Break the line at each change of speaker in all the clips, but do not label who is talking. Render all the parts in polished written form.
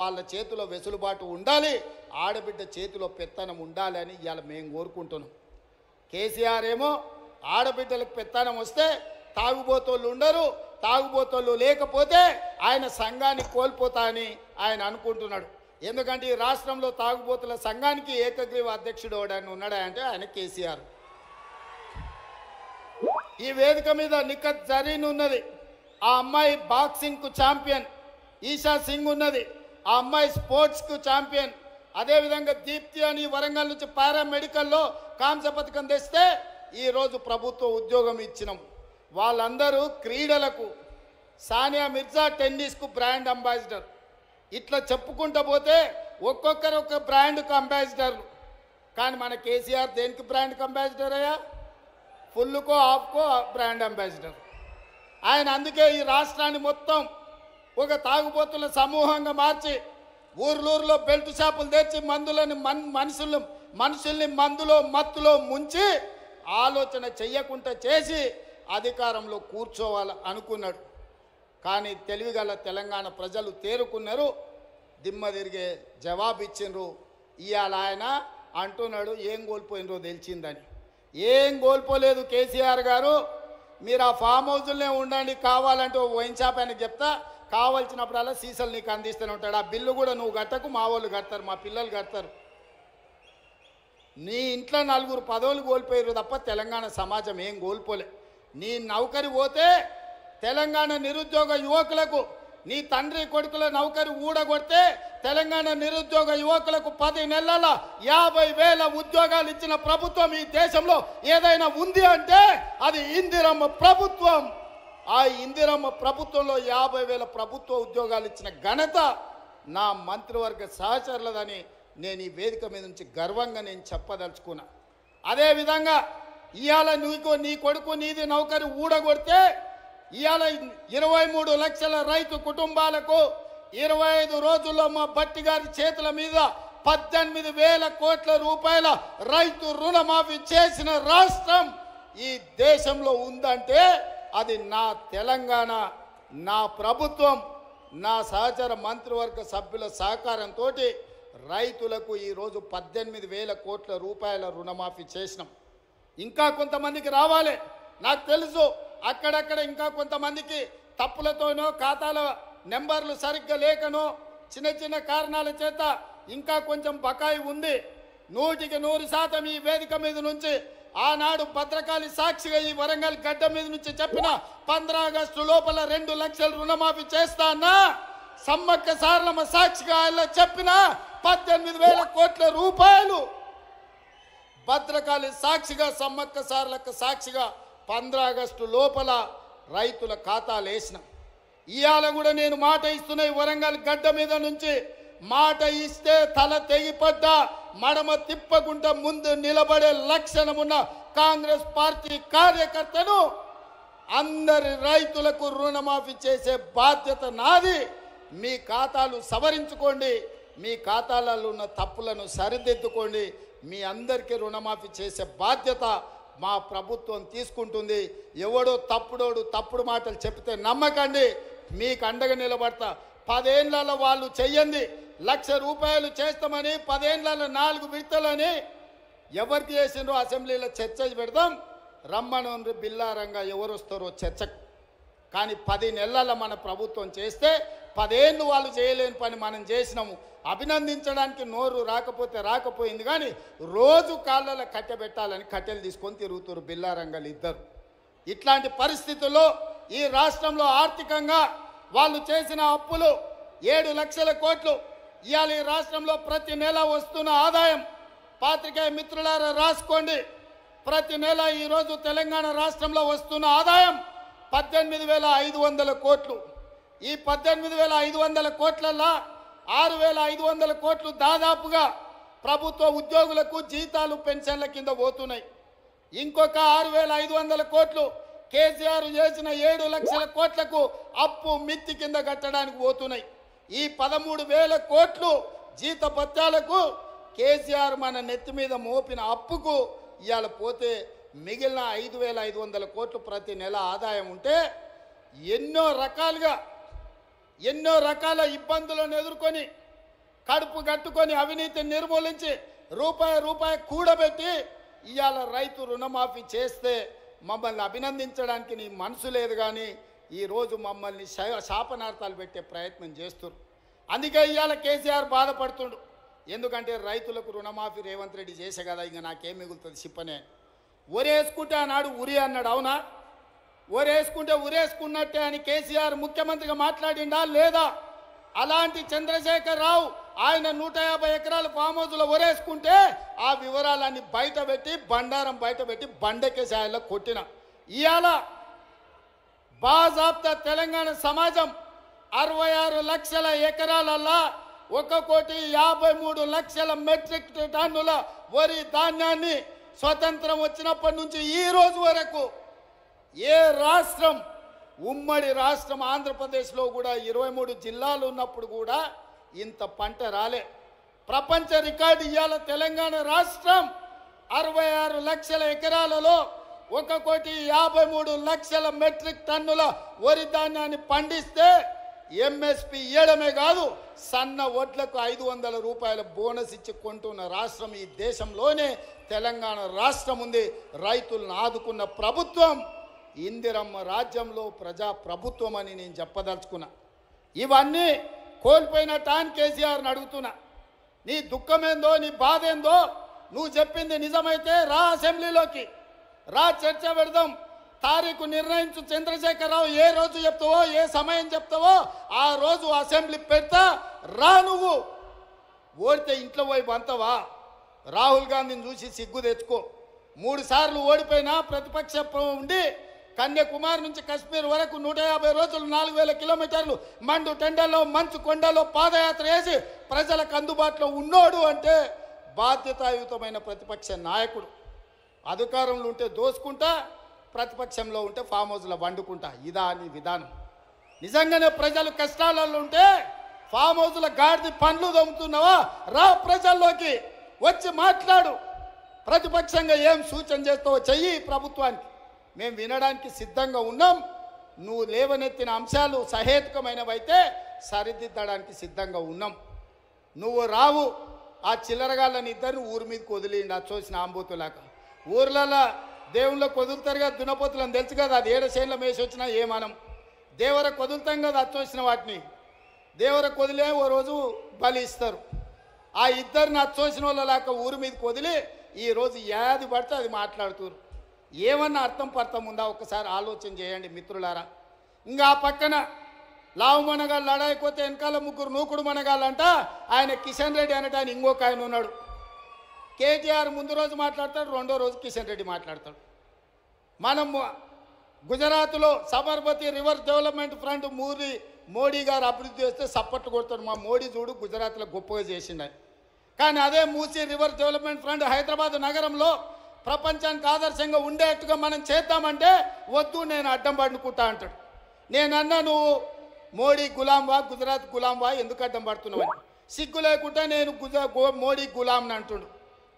వాళ్ళ చేతిలో వెసులుబాటు ఉండాలి, ఆడబిడ్డ చేతిలో పెత్తనం ఉండాలి అని ఇవాళ మేము కోరుకుంటున్నాం. కేసీఆర్ ఏమో ఆడబిడ్డలకు పెత్తనం వస్తే తాగుబోతోళ్ళు ఉండరు, తాగుబోతోళ్ళు లేకపోతే ఆయన సంఘాన్ని కోల్పోతా అని ఆయన అనుకుంటున్నాడు. ఎందుకంటే ఈ రాష్ట్రంలో తాగుబోతుల సంఘానికి ఏకగ్రీవ అధ్యక్షుడు ఎవడని ఉన్నాడా అంటే ఆయన కేసీఆర్. ఈ వేదిక మీద నిఖత్ జరీన్ ఉన్నది, ఆ అమ్మాయి బాక్సింగ్కు ఛాంపియన్. ఈషా సింగ్ ఉన్నది, ఆ అమ్మాయి స్పోర్ట్స్కు ఛాంపియన్. అదేవిధంగా దీప్తి అని వరంగల్ నుంచి పారామెడికల్లో కాంస్య పథకం తెస్తే ఈరోజు ప్రభుత్వ ఉద్యోగం ఇచ్చినాం. వాళ్ళందరూ క్రీడలకు, సానియా మిర్జా టెన్నిస్కు బ్రాండ్ అంబాసిడర్. ఇట్లా చెప్పుకుంటూ పోతే ఒక్కొక్కరు ఒక బ్రాండ్కు అంబాసిడర్లు. కానీ మన కేసీఆర్ దేనికి బ్రాండ్కి అంబాసిడర్ అయ్యా? ఫుల్కో ఆఫ్కో బ్రాండ్ అంబాసిడర్ ఆయన. అందుకే ఈ రాష్ట్రాన్ని మొత్తం ఒక తాగుబోతుల సమూహంగా మార్చి ఊర్లూరులో బెల్ట్ షాపులు తెచ్చి మందులని మనుషుల్ని మందులో మత్తులో ముంచి ఆలోచన చెయ్యకుండా చేసి అధికారంలో కూర్చోవాలి అనుకున్నాడు. కానీ తెలివిగల తెలంగాణ ప్రజలు తేరుకున్నారు, దిమ్మ తిరిగే జవాబు ఇచ్చిండ్రు. ఇవాళ ఆయన అంటున్నాడు ఏం కోల్పోయినరో తెలిసిందని. ఏం కోల్పోలేదు కేసీఆర్ గారు, మీరు ఆ ఫామ్ హౌస్లోనే ఉండండి, కావాలంటే వైన్ షాప్ ఆయనకు చెప్తా, కావాల్సినప్పుడల్లా సీసాలు నీకు అందిస్తూనే ఉంటాడు. ఆ బిల్లు కూడా నువ్వు కట్టకు, మా వాళ్ళు కడతారు, మా పిల్లలు కడతారు. నీ ఇంట్లో 4 పదవులు కోల్పోయారు తప్ప తెలంగాణ సమాజం ఏం కోల్పోలే. నీ నౌకరి పోతే తెలంగాణ నిరుద్యోగ యువకులకు, నీ తండ్రి కొడుకుల నౌకరి ఊడగొడితే తెలంగాణ నిరుద్యోగ యువకులకు 10 నెలల 50,000 ఉద్యోగాలు ఇచ్చిన ప్రభుత్వం ఈ దేశంలో ఏదైనా ఉంది అంటే అది ఇందిరమ్మ ప్రభుత్వం. ఆ ఇందిరమ్మ ప్రభుత్వంలో 50,000 ప్రభుత్వ ఉద్యోగాలు ఇచ్చిన ఘనత నా మంత్రివర్గ సహచరులదని నేను ఈ వేదిక మీద నుంచి గర్వంగా నేను చెప్పదలుచుకున్నా. అదేవిధంగా ఇవాళ నీ కొడుకు నీది నౌకరి ఊడగొడితే ఇవాళ 23 లక్షల రైతు కుటుంబాలకు 25 రోజుల్లో మా భట్టి గారి చేతుల మీద 18,000 కోట్ల రూపాయల రైతు రుణమాఫీ చేసిన రాష్ట్రం ఈ దేశంలో ఉందంటే అది నా తెలంగాణ, నా ప్రభుత్వం, నా సహచర మంత్రివర్గ సభ్యుల సహకారంతో రైతులకు ఈరోజు 18,000 కోట్ల రూపాయల రుణమాఫీ చేసినాం. ఇంకా కొంతమందికి రావాలి, నాకు తెలుసు. అక్కడక్కడ ఇంకా కొంతమందికి తప్పులతోనో ఖాతాల నెంబర్లు సరిగ్గా లేకనో చిన్న చిన్న కారణాల చేత ఇంకా కొంచెం బకాయి ఉంది. 100% ఈ వేదిక మీద నుంచి ఆనాడు భద్రకాళి సాక్షిగా ఈ వరంగల్ గడ్డ మీద నుంచి చెప్పిన 15 ఆగస్టు లోపల 2 లక్షల రుణమాఫీ చేస్తా అన్నా, సమ్మక్క సారలమ్మ సాక్షిగా ఆయన చెప్పిన 18,000 కోట్ల రూపాయలు భద్రకాళి సాక్షిగా, సమ్మక్క సారలక్క సాక్షిగా 15 ఆగస్టు లోపల రైతుల ఖాతాలు వేసిన. ఇవాళ కూడా నేను మాట ఇస్తున్నా, ఈ వరంగల్ గడ్డ మీద నుంచి మాట ఇస్తే తల తెగిపడ్డా మడమ తిప్పకుండా ముందు నిలబడే లక్షణమున్న కాంగ్రెస్ పార్టీ కార్యకర్తను అందరి రైతులకు రుణమాఫీ చేసే బాధ్యత నాది. మీ ఖాతాలు సవరించుకోండి, మీ ఖాతాలలో ఉన్న తప్పులను సరిదిద్దుకోండి. మీ అందరికీ రుణమాఫీ చేసే బాధ్యత మా ప్రభుత్వం తీసుకుంటుంది. ఎవడో తప్పుడు మాటలు చెప్తే నమ్మకండి, మీకు అండగా నిలబడతా. 10 ఏళ్లలో వాళ్ళు చెయ్యండి, 1,00,000 రూపాయలు చేస్తామని 10 ఏళ్లలో 4 విడతలని ఎవరికి చేసిండ్రో అసెంబ్లీలో చర్చ పెడదాం, రమ్మను బిల్లారంగా ఎవరు వస్తారో చర్చకు. కానీ 10 నెలల మన ప్రభుత్వం చేస్తే 10 ఏళ్ళు వాళ్ళు చేయలేని పని మనం చేసినాము. అభినందించడానికి నోరు రాకపోయింది, కానీ రోజు కాళ్ళలో కట్టెబెట్టాలని కట్టెలు తీసుకొని తిరుగుతారు బిల్లారంగాలు ఇద్దరు. ఇట్లాంటి పరిస్థితుల్లో ఈ రాష్ట్రంలో ఆర్థికంగా వాళ్ళు చేసిన అప్పులు 7 లక్షల కోట్లు. ఇవాళ ఈ రాష్ట్రంలో ప్రతి నెల వస్తున్న ఆదాయం, పాత్రికేయ మిత్రులారా రాసుకోండి, ప్రతి నెల ఈరోజు తెలంగాణ రాష్ట్రంలో వస్తున్న ఆదాయం 18,500 కోట్లు. ఈ 18,500 కోట్లల్లో 6,500 కోట్లు దాదాపుగా ప్రభుత్వ ఉద్యోగులకు జీతాలు పెన్షన్ల కింద పోతున్నాయి. ఇంకొక 6,500 కోట్లు కేసీఆర్ చేసిన 7 లక్షల కోట్లకు అప్పు మిత్తి కింద కట్టడానికి పోతున్నాయి. ఈ 13,000 కోట్లు జీతభత్యాలకు కేసీఆర్ మన నెత్తి మీద మోపిన అప్పుకు ఇవాళ పోతే మిగిలిన 5,500 కోట్లు ప్రతి నెల ఆదాయం ఉంటే ఎన్నో రకాల ఇబ్బందులను ఎదుర్కొని కడుపు కట్టుకొని అవినీతిని నిర్మూలించి రూపాయి రూపాయి కూడబెట్టి ఇవాళ రైతు రుణమాఫీ చేస్తే మమ్మల్ని అభినందించడానికి నీ మనసు లేదు, కానీ ఈరోజు మమ్మల్ని శాపనార్థాలు పెట్టే ప్రయత్నం చేస్తున్నారు. అందుకే ఇవాళ కేసీఆర్ బాధపడుతుండు. ఎందుకంటే రైతులకు రుణమాఫీ రేవంత్ రెడ్డి చేసే కదా, ఇంకా నాకేం మిగులుతుంది చెప్పనే. ఒరేసుకుంటే ఆనాడు ఉరి అన్నాడు, అవునా? ఒరేసుకుంటే ఉరేసుకున్నట్టే అని కేసీఆర్ ముఖ్యమంత్రిగా మాట్లాడిండా లేదా? అలాంటి చంద్రశేఖర్ రావు ఆయన 150 ఎకరాల ఫామ్ హౌస్లో ఒరేసుకుంటే ఆ వివరాలన్నీ బయట పెట్టి బండారం బయట పెట్టి బండకేసాయల్లో కొట్టిన. ఇవాళ బాజాబ్తా తెలంగాణ సమాజం 66 లక్షల ఎకరాలల్లా 1,53,00,000 మెట్రిక్ టన్నుల వరి ధాన్యాన్ని స్వతంత్రం వచ్చినప్పటి నుంచి ఈ రోజు వరకు ఏ రాష్ట్రం, ఉమ్మడి రాష్ట్రం ఆంధ్రప్రదేశ్లో కూడా 23 జిల్లాలు ఉన్నప్పుడు కూడా ఇంత పంట రాలే. ప్రపంచ రికార్డు ఇవాళ తెలంగాణ రాష్ట్రం 66 లక్షల ఎకరాలలో 1,53,00,000 మెట్రిక్ టన్నుల వరి ధాన్యాన్ని పండిస్తే ఎంఎస్పి ఇవ్వడమే కాదు, సన్న వడ్లకు 500 రూపాయల బోనస్ ఇచ్చి కొంటున్న రాష్ట్రం ఈ దేశంలోనే తెలంగాణ రాష్ట్రం ఉంది. రైతులను ఆదుకున్న ప్రభుత్వం ఇందిరమ్మ రాజ్యంలో ప్రజా ప్రభుత్వం అని నేను చెప్పదలుచుకున్నా. ఇవన్నీ కోల్పోయిన టాన్ కేసీఆర్ని అడుగుతున్నా, నీ దుఃఖమేందో నీ బాధ ఏందో నువ్వు చెప్పింది నిజమైతే రా అసెంబ్లీలోకి రా, చర్చ పెడదాం, తారీఖు నిర్ణయించు. చంద్రశేఖరరావు ఏ రోజు చెప్తావో ఏ సమయం చెప్తావో ఆ రోజు అసెంబ్లీ పెడతా రా. నువ్వు ఓడితే ఇంట్లో పోయి బంతవా? రాహుల్ గాంధీని చూసి సిగ్గు తెచ్చుకో. 3 సార్లు ఓడిపోయినా ప్రతిపక్షం ఉండి కన్యాకుమారి నుంచి కశ్మీర్ వరకు 150 రోజులు 4000 కిలోమీటర్లు మండు టెండల్లో మంచు కొండల్లో పాదయాత్ర చేసి ప్రజలకు అందుబాటులో ఉన్నోడు అంటే బాధ్యతాయుతమైన ప్రతిపక్ష నాయకుడు. అధికారంలో ఉంటే దోసుకుంటా, ప్రతిపక్షంలో ఉంటే ఫామ్ హౌస్లో వండుకుంటా. ఇదా నీ విధానం? నిజంగానే ప్రజలు కష్టాలలో ఉంటే ఫామ్ హౌస్లో గాడిది పండ్లు దొమ్ముతున్నావా? రా ప్రజల్లోకి వచ్చి మాట్లాడు. ప్రతిపక్షంగా ఏం సూచన చేస్తావో చెయ్యి ప్రభుత్వానికి. మేము వినడానికి సిద్ధంగా ఉన్నాం. నువ్వు లేవనెత్తిన అంశాలు సహేతుకమైనవైతే సరిదిద్దడానికి సిద్ధంగా ఉన్నాం. నువ్వు రావు. ఆ చిల్లరగాళ్ళని ఇద్దరిని ఊరి మీదకి వదిలిండి, అది చూసిన ఆంబోతులాగా. ఊర్లలో దేవుళ్ళకి వదులుతారుగా దున్నపోతులని తెలుసు కదా, అది 7 శైన్ల మేసి వచ్చినా ఏమానం. దేవరకు వదులుతాం కదా అది చూసిన వాటిని. దేవరకు వదిలే ఓ రోజు బలి ఇస్తారు. ఆ ఇద్దరిని అది చూసిన వాళ్ళలాక ఊరి మీదకి వదిలి ఈరోజు ఏది పడితే అది మాట్లాడుతున్నారు. ఏమన్నా అర్థం పర్థం ఉందా? ఒకసారి ఆలోచన చేయండి మిత్రులారా. ఇంకా ఆ పక్కన లావు మనగాళ్ళు లడాయిపోతే వెనకాల 3 నూకుడు మనగాళ్ళంట. ఆయన కిషన్ రెడ్డి అనట, ఆయన ఇంకొక ఆయన ఉన్నాడు. కేటీఆర్ ముందు రోజు మాట్లాడతాడు, రెండో రోజు కిషన్ రెడ్డి మాట్లాడతాడు. మనం గుజరాత్లో Sabarmati river development front Modi గారు అభివృద్ధి చేస్తే సప్పట్లు కొడతాడు. మా మోడీ చూడు గుజరాత్లో గొప్పగా చేసిండు. కానీ అదే Musi river development front Hyderabad నగరంలో ప్రపంచానికి ఆదర్శంగా ఉండేట్టుగా మనం చేద్దామంటే వద్దు, నేను అడ్డం పడుకుంటా అంటాడు. నేనన్నా నువ్వు మోడీ గులాంవా, గుజరాత్ గులాంవా, ఎందుకు అడ్డం పడుతున్నావని. సిగ్గు లేకుండా నేను మోడీ గులాంని అంటుండు.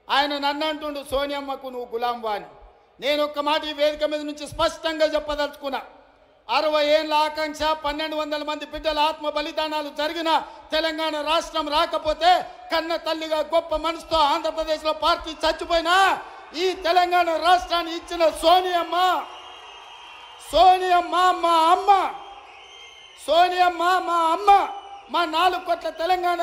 ఆయన నన్ను అంటుండు సోనియమ్మకు నువ్వు గులాంవా అని. నేను ఒక్క మాట ఈ వేదిక మీద నుంచి స్పష్టంగా చెప్పదలుచుకున్నా. 60 ఏళ్ళ ఆకాంక్ష, 1200 మంది బిడ్డల ఆత్మ బలిదానాలు జరిగిన తెలంగాణ రాష్ట్రం రాకపోతే కన్న తల్లిగా గొప్ప మనసుతో ఆంధ్రప్రదేశ్లో పార్టీ చచ్చిపోయినా ఈ తెలంగాణ రాష్ట్రాన్ని ఇచ్చిన సోనియమ్మ మా అమ్మ, సోనియమ్మ మా అమ్మ, మా 4 కోట్ల తెలంగాణ